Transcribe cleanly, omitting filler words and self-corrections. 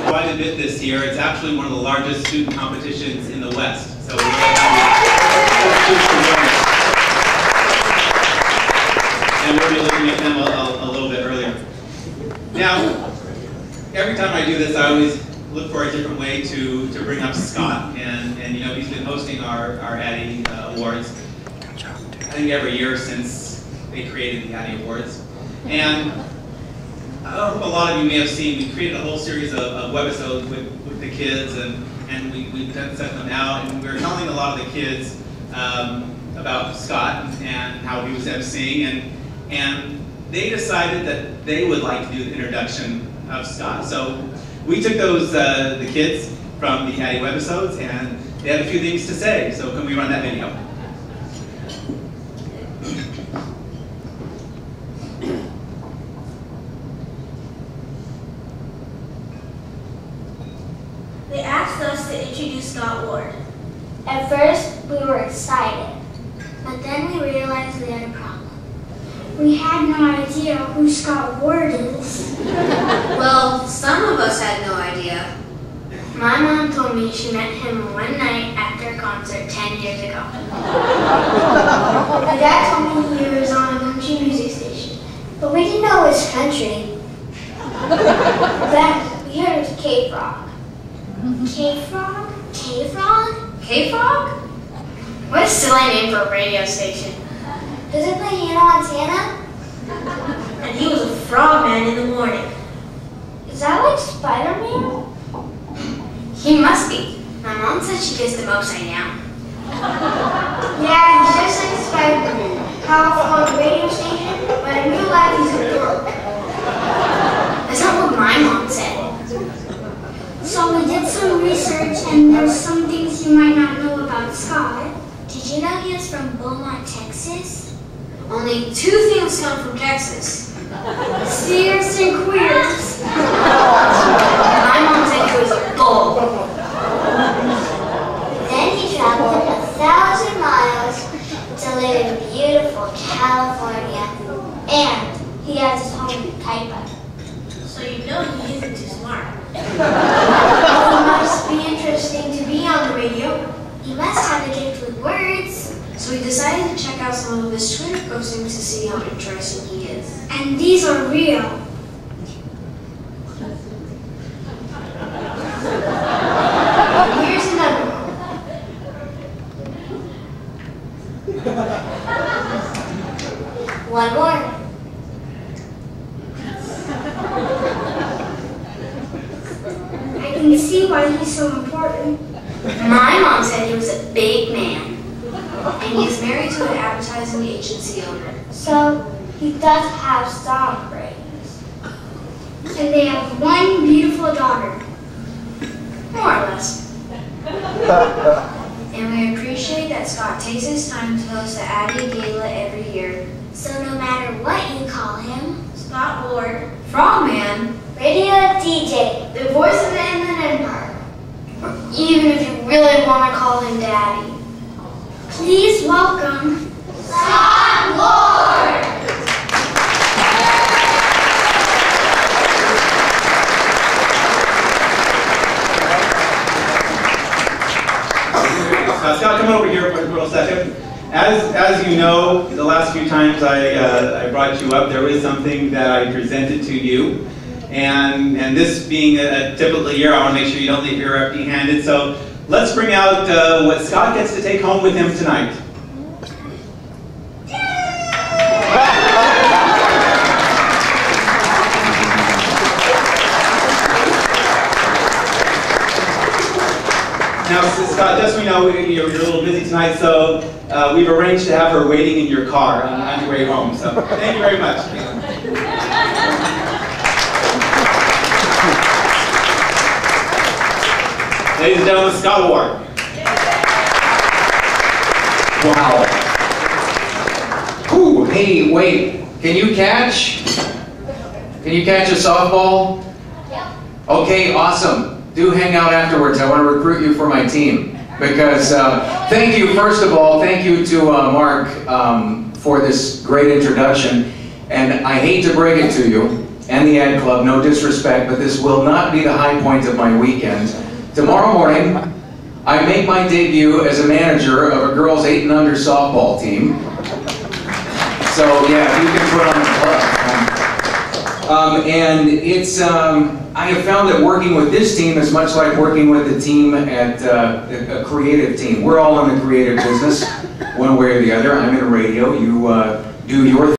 Quite a bit this year. It's actually one of the largest student competitions in the West. So we're really happy. And we'll be looking at them a little bit earlier. Now, every time I do this, I always look for a different way to bring up Scott. And you know, he's been hosting our Addie Awards, I think every year since they created the Addie Awards. And I hope a lot of you may have seen, we created a whole series of webisodes with the kids, and we sent them out, and we were telling a lot of the kids about Scott and how he was emceeing, and they decided that they would like to do the introduction of Scott. So we took those the kids from the Addie webisodes, and they had a few things to say. So can we run that video? They asked us to introduce Scott Ward. At first, we were excited, but then we realized we had a problem. We had no idea who Scott Ward is. Well, some of us had no idea. My mom told me she met him one night at their concert 10 years ago. My dad told me he was on a country music station, but we didn't know it was country. Then we heard it was K-Frog. K-Frog? K-Frog? K-Frog? What a silly name for a radio station. Does it play Hannah Montana? And he was a frogman in the morning. Is that like Spider-Man? He must be. My mom said she kissed him upside down. Yeah, he's just like Spider-Man. Powerful on the radio station, but in real life he's a dork. That's not what my mom said. So we did some research, and there's some things you might not know about Scott. Did you know he is from Beaumont, Texas? Only 2 things come from Texas. Sears and queers. My mom said he was a bull. Then he traveled 1,000 miles to live in beautiful California, and he has his own typo. So you know he isn't too smart. He must be interesting to be on the radio. He must have a gift with words. So we decided to check out some of his Twitter postings to see how interesting he is. And these are real. Here's another one. One more. I can see why he's so important. My mom said he was a big man. And he's married to an advertising agency owner. So he does have strong brains. And they have one beautiful daughter. More or less. And we appreciate that Scott takes his time to host the Addie Gala every year. So no matter what you call him, Scott Ward, Frogman, radio DJ, the voice of the Inland Empire, or even if you really want to call him Daddy, please welcome Scott Ward! Scott, come over here for a second. As you know, the last few times I brought you up, there was something that I presented to you. And this being a typical year, I want to make sure you don't leave here empty-handed. So let's bring out what Scott gets to take home with him tonight. Now, Scott, just so we know, you're a little busy tonight, so we've arranged to have her waiting in your car on your way home. So thank you very much. Ladies and gentlemen, Scott Ward. Wow. Ooh, hey, wait. Can you catch? Can you catch a softball? Yeah. Okay, awesome. Do hang out afterwards. I want to recruit you for my team. Because, thank you, first of all, thank you to Mark for this great introduction. And I hate to break it to you, and the Ad Club, no disrespect, but this will not be the high point of my weekend. Tomorrow morning, I make my debut as a manager of a girls 8 and under softball team. So yeah, if you can put on the club. And it's, I have found that working with this team is much like working with a team at a creative team. We're all in the creative business, one way or the other. I'm in radio, you do your